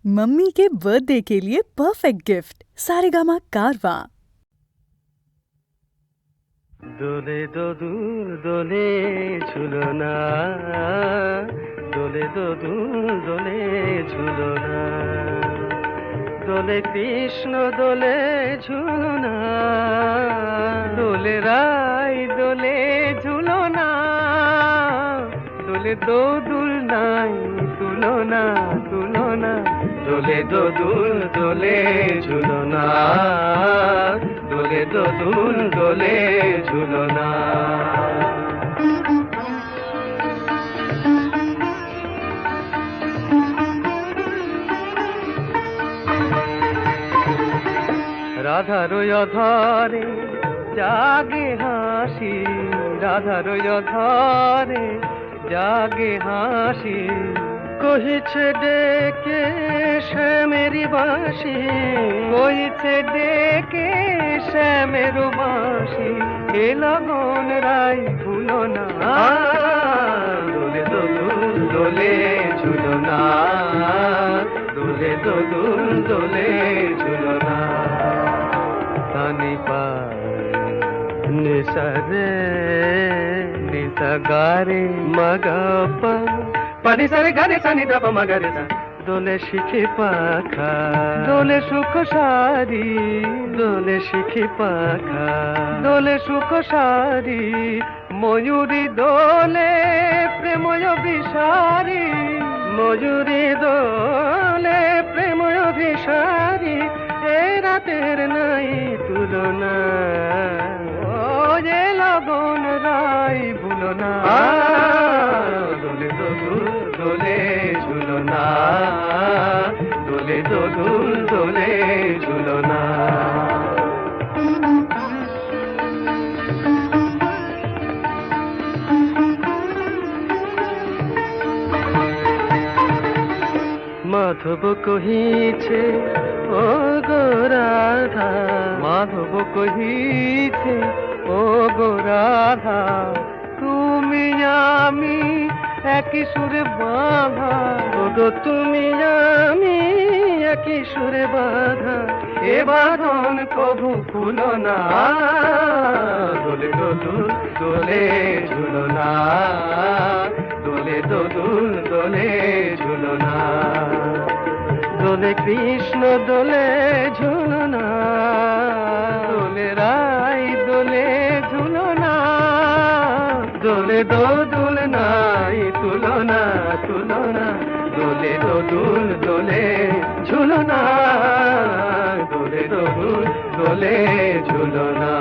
Mummy के birthday के लिए परफेक्ट गिफ्ट सारेगामा कारवा। দোলে দোদুল দোলে ঝুলনা, দোলে দোদুল দোলে ঝুলনা, দোলে কৃষ্ণ দোলে ঝুলনা, দোলে রাই দোলে ঝুলনা, দোলে দোদুল নাই তুলনা তুলনা, দোলে দোদুল দোলে ঝুলনা, দোলে দোদুল দোলে ঝুলনা। রাধার অধরে জাগে হাসি, রাধার অধরে জাগে হাসি, কহিছে ডেকে শ্যামেরি বাঁশি, কহিছে ডেকে শ্যামের বাঁশি, এ লগন রাই ভুলো না, দোলে দোদুল দোলে ঝুলনা, দোলে দোদুল দোলে ঝুলনা। তানি পায় নিসা রে নিসা গারে মগপা, পানি সারে গারে সানি দাপা মগরে সা, দোলে শিখি পাখা দোলে সুখ সারি, দোলে শিখি পাখা দোলে সুখ সারি, ময়ূরী দোলে প্রেময় বিসারি, ময়ূরী দোলে প্রেময় বিসারি, এ রাতের নাই তুলনা, ও যে লগন রাই ভুলো না, দোলে দোদুল দোলে ঝুলনা, দোলে দোদুল দোলে ঝুলনা। মাধব কহিছে ও গো রাধা, মাধব কহিছে ও গো রাধা, তুমি আমি একই সুরে বাঁধা, ও গো তুমি আমি একই সুরে বাঁধা, এ বাঁধন কভু খুলো না, দোলে দোদুল দোলে ঝুলনা, দোলে দোদুল দোলে ঝুলনা, দোলে কৃষ্ণ দোলে ঝুলনা, দোলে রাই দোলে ঝুলনা, দোলে দোদুল নাই তুলনা তুলনা, দোলে দোদুল দোলে ঝুলনা, দোলে দোদুল দোলে ঝুলনা।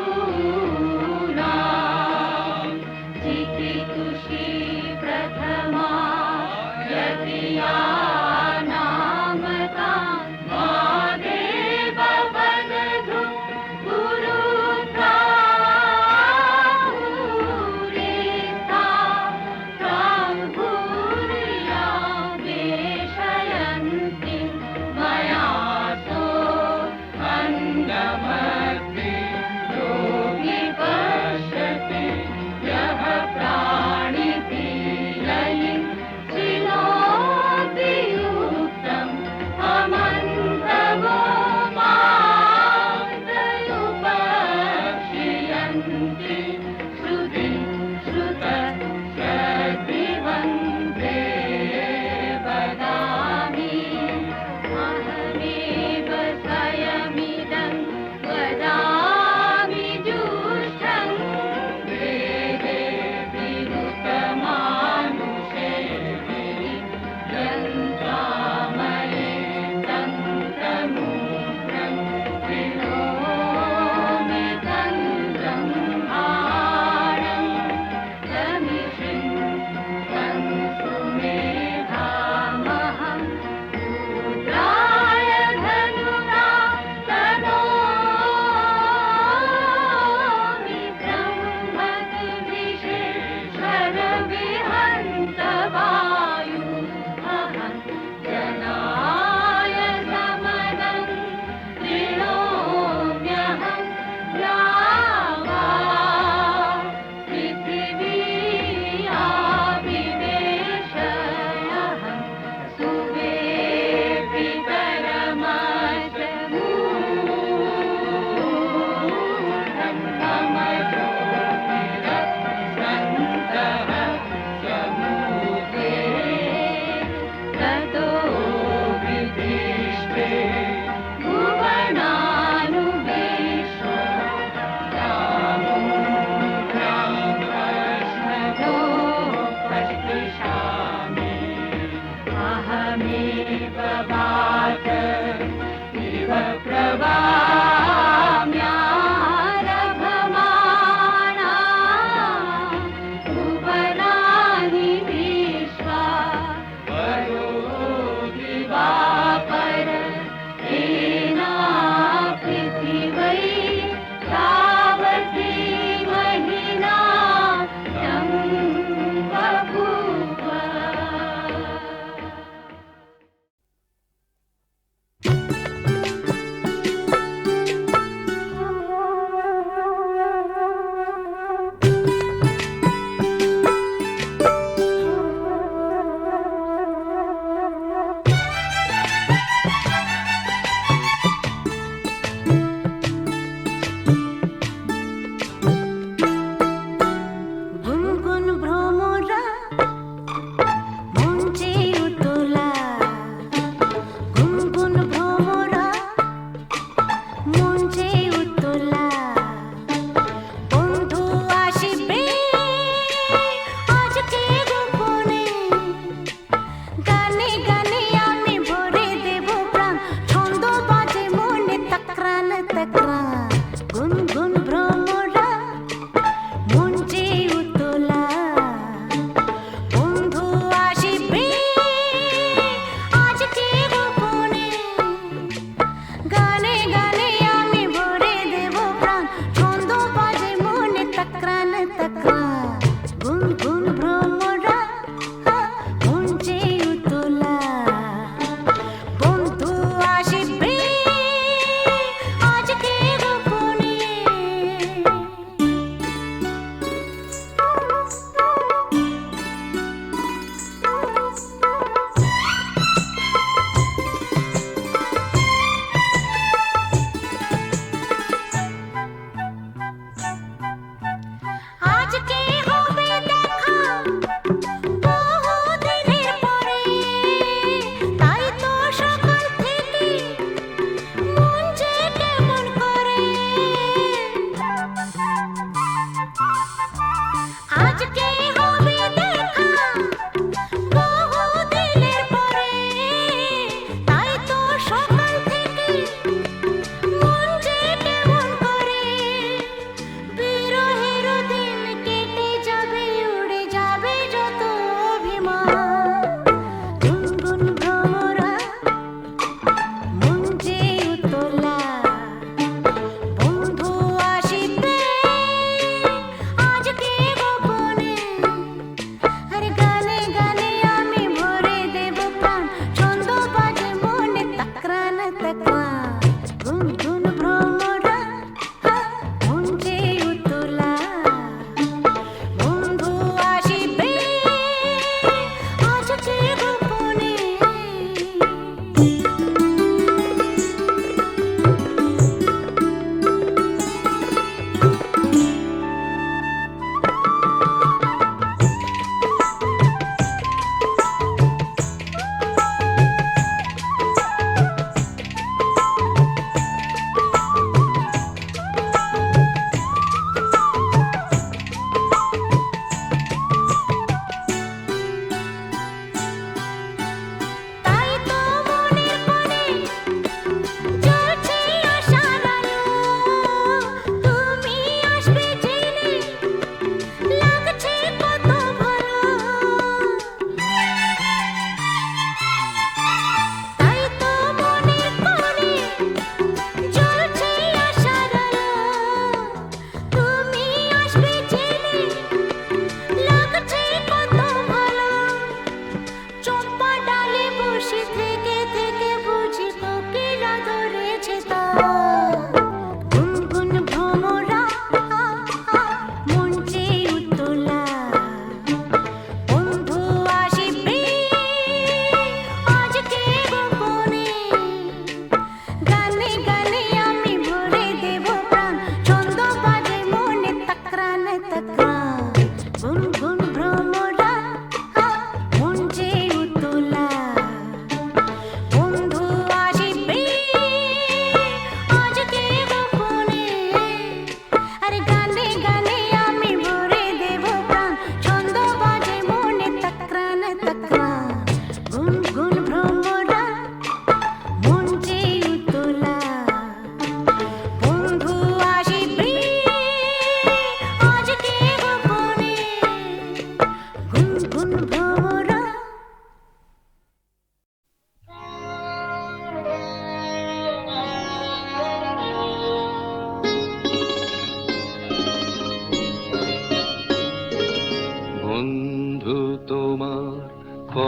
Ooh.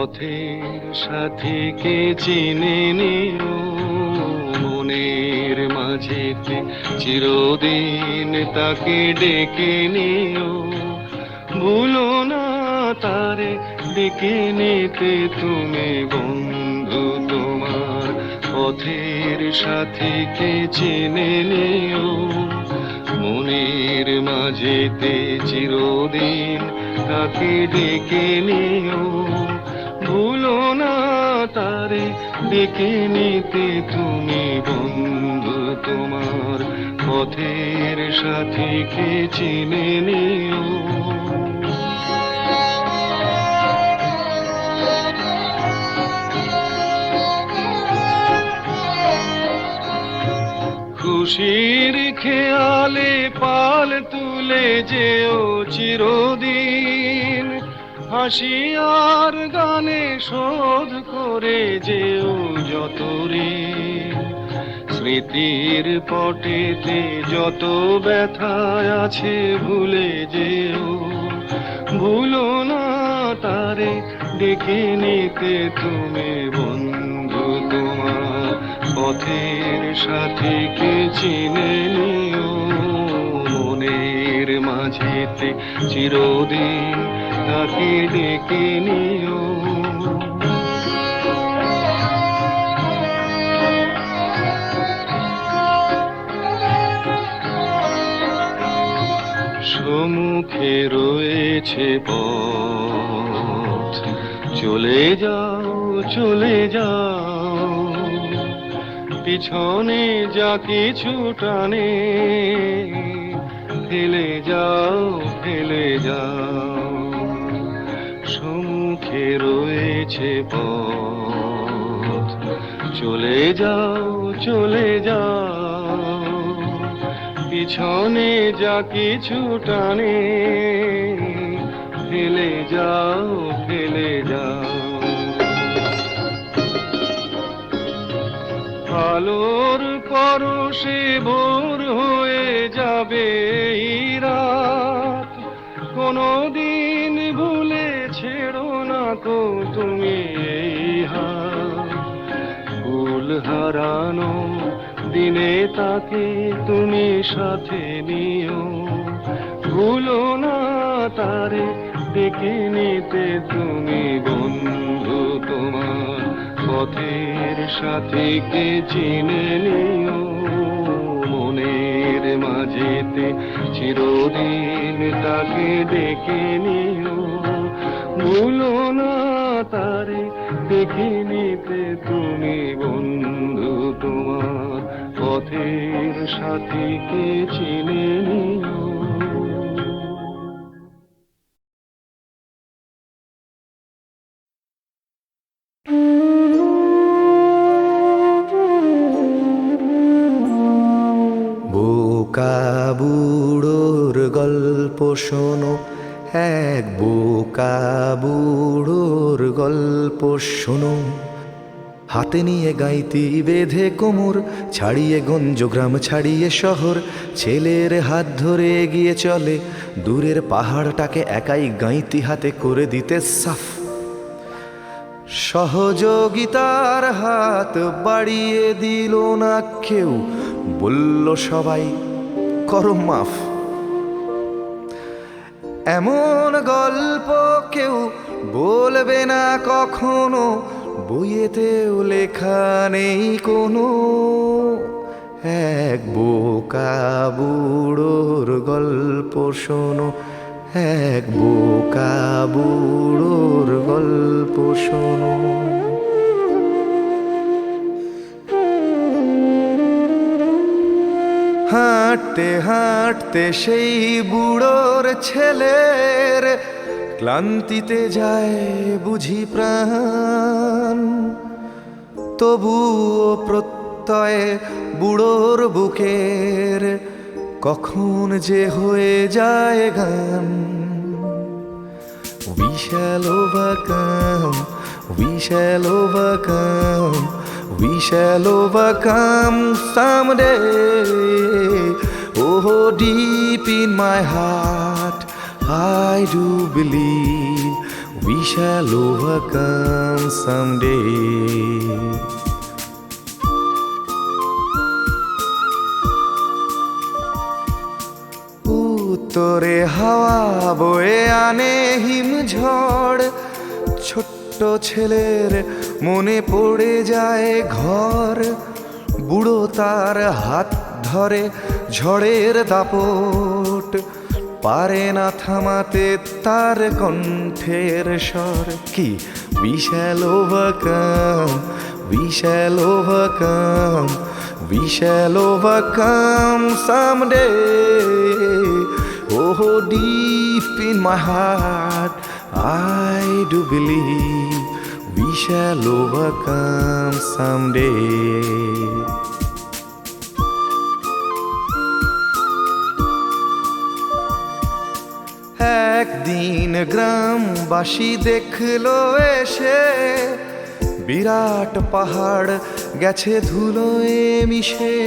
পথের সাথীকে চিনে নিও, মনের মাঝেতে চিরদিন তাকে ডেকে নিও। ভুলো না তারে ডেকে নিতে তুমি বন্ধু তোমার পথের সাথীকে চিনে নিও, মনের মাঝেতে চিরদিন তাকে ডেকে নিও। ভুলো না তারে ডেকে নিতে তুমি বন্ধু তোমার পথের সাথীকে চিনে নিও। খুশির খেয়ালে পাল তুলে যেও চিরদিন, হাসি আর গানে শোধ করে যেও যত ঋণ। স্মৃতির পটেতে যত ব্যথা আছে ভুলে যেও, ভুলো না তারে ডেকে নিতে তুমি বন্ধু তোমার পথের সাথীকে চিনে নিও, মনের মাঝেতে চিরদিন তাকে ডেকে নিও। সম্মুখে রয়েছে পথ, চলে যাও চলে যাও, পিছনে যা কিছু টানে ফেলে যাও ফেলে যাও। সম্মুখে রয়েছে পথ, চলে যাও চলে যাও, পিছনে যা কিছু টানে ফেলে যাও ফেলে যাও। আলোর পরশে ভোর হয়ে যাবে এই রাত, কোনদিন ভুলে ছেড়ো না কো তুমি এই হাত। ভুল হারানো দিনে তাকে তুমি সাথে নিও, ভুলো না তারে ডেকে নিতে তুমি বন্ধু তোমার পথের সাথীকে চিনে নিও, মনের মাঝেতে চিরদিন তাকে ডেকে নিও। ভুলো না তারে ডেকে নিতে তুমি বন্ধু তোমার পথের সাথীকে চিনে নিও। বোকা বুড়োর গল্প শোনো, এক বোকা বুড়োর গল্প শোনো। হাতে নিয়ে গাইতি বেঁধে কোমর, ছাড়িয়ে গঞ্জ গ্রাম ছাড়িয়ে শহর, ছেলের হাত ধরে এগিয়ে চলে দূরের পাহাড়টাকে একাই গাইতি হাতে করে দিতে সাফ। সহযোগিতার হাত বাড়িয়ে দিল না কেউ, বলল সবাই করো মাফ। এমন গল্প কেউ বলবে না কখনো, বইয়েতেও লেখা নেই কোনো। এক বোকা বুড়োর গল্প শোনো, এক বোকা বুড়োর গল্প শোনো। হাঁটতে হাঁটতে সেই বুড়োর ছেলের ক্লান্তিতে যায় বুঝি প্রাণ, তবুও প্রত্যয়ে বুড়োর বুকের কখন যে হয়ে যায় গান। We shall overcome, we shall overcome, we shall overcome someday. Oh, deep in my heart I do believe we shall overcome someday. উত্তরে হাওয়া বয়ে আনে হিমঝড়, ছোট্ট ছেলের মনে পড়ে যায় ঘর, বুড়ো তার হাত ধরে ঝড়ের দাপট, পারে না থামাতে তার কণ্ঠের স্বর। কি we shall overcome, we shall overcome, we shall overcome someday. Oh, deep in my heart I do believe we shall overcome someday. একদিন গ্রামবাসী দেখলো এসে বিরাট পাহাড় গেছে ধুলোয় মিশে,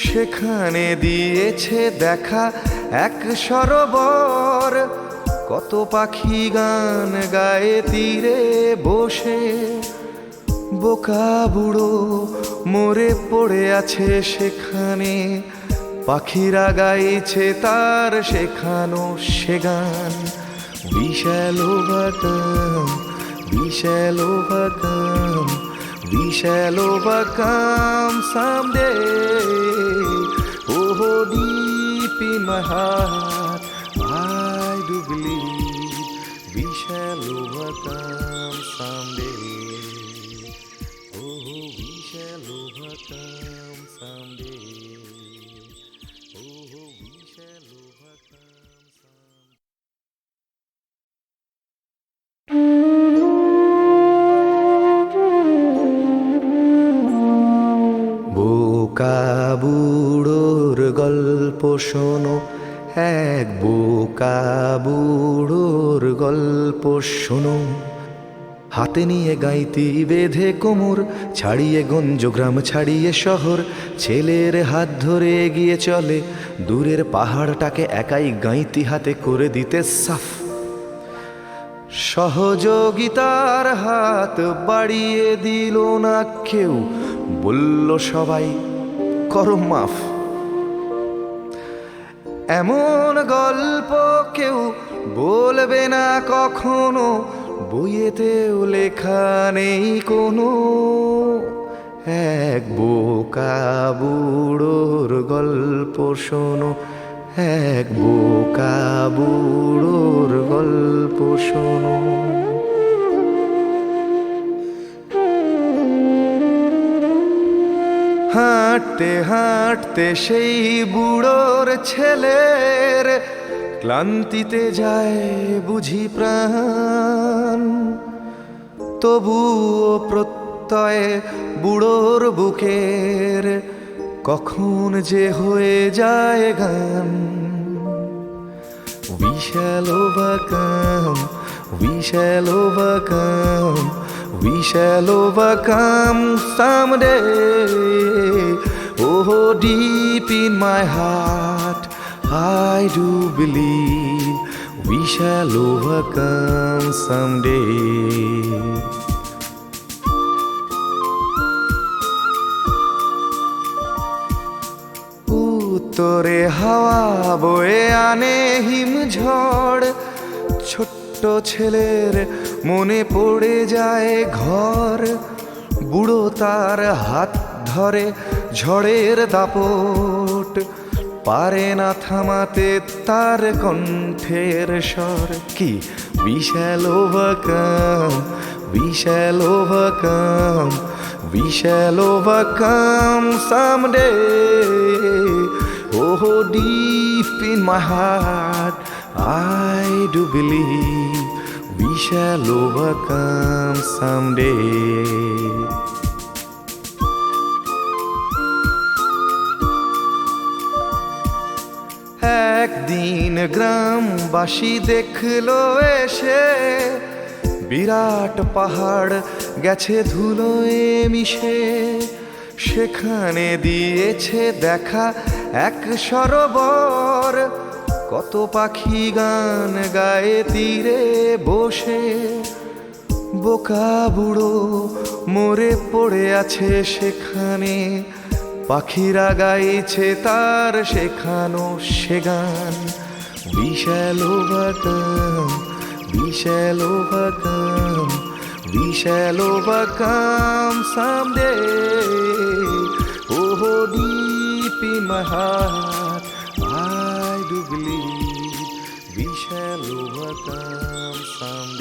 সেখানে দিয়েছে দেখা এক সরোবর, কত পাখি গান গায়ে তীরে বসে, বোকা বুড়ো মরে পড়ে আছে সেখানে, পাখিরা গাইছে তার শেখানো সে গান। We shall overcome, we shall overcome, we shall overcome someday. Oh, deep in my heart I do believe we shall overcome someday. Oh, we shall overcome someday. Oh, we shall overcome someday. বোকা বুড়োর গল্প শোনো, এক বোকা বুড়োর গল্প শোনো, হাতে নিয়ে গাইতি বেঁধে কোমর, ছাড়িয়ে গঞ্জ গ্রাম ছাড়িয়ে শহর, ছেলের হাত ধরে এগিয়ে চলে, দূরের পাহাড়টাকে একাই গাইতি হাতে করে দিতে সাফ। সহযোগিতার হাত বাড়িয়ে দিল না কেউ, বলল সবাই করো মাফ। এমন গল্প কেউ বলবে না কখনো, বইয়েতেও লেখা নেই কোনো, এক বোকা বুড়োর গল্প শোনো, এক বোকা বুড়োর গল্প শোনো। হাঁটতে হাঁটতে সেই বুড়োর ছেলের ক্লান্তিতে যায় বুঝি প্রাণ, তবুও প্রত্যয় বুড়োর বুকের কখন যে হয়ে যায় গান। We shall overcome, we shall overcome, we shall overcome someday. Oh, deep in my heart I do believe we shall overcome someday. উত্তরে হাওয়া বয়ে আনে হিমঝড়, ছোট্ট ছেলের মনে পড়ে যায় ঘর, বুড়ো তার হাত ধরে ঝড়ের দাপট, পারে না থামাতে তার কণ্ঠের স্বর। কি we shall overcome, we shall overcome, we shall overcome someday. Oh, deep in my heart I do believe we shall overcome someday. একদিন গ্রামবাসী দেখলো এসে বিরাট পাহাড় গেছে ধুলোয় মিশে, সেখানে দিয়েছে দেখা এক সরোবর, কত পাখি গান গায়ে তীরে বসে, বোকা বুড়ো মরে পড়ে আছে সেখানে, পাখিরা গাইছে তার শেখানো সে গান। We shall overcome, we shall overcome, we shall overcome someday. Oh, deep in my heart, I do believe we shall overcome someday.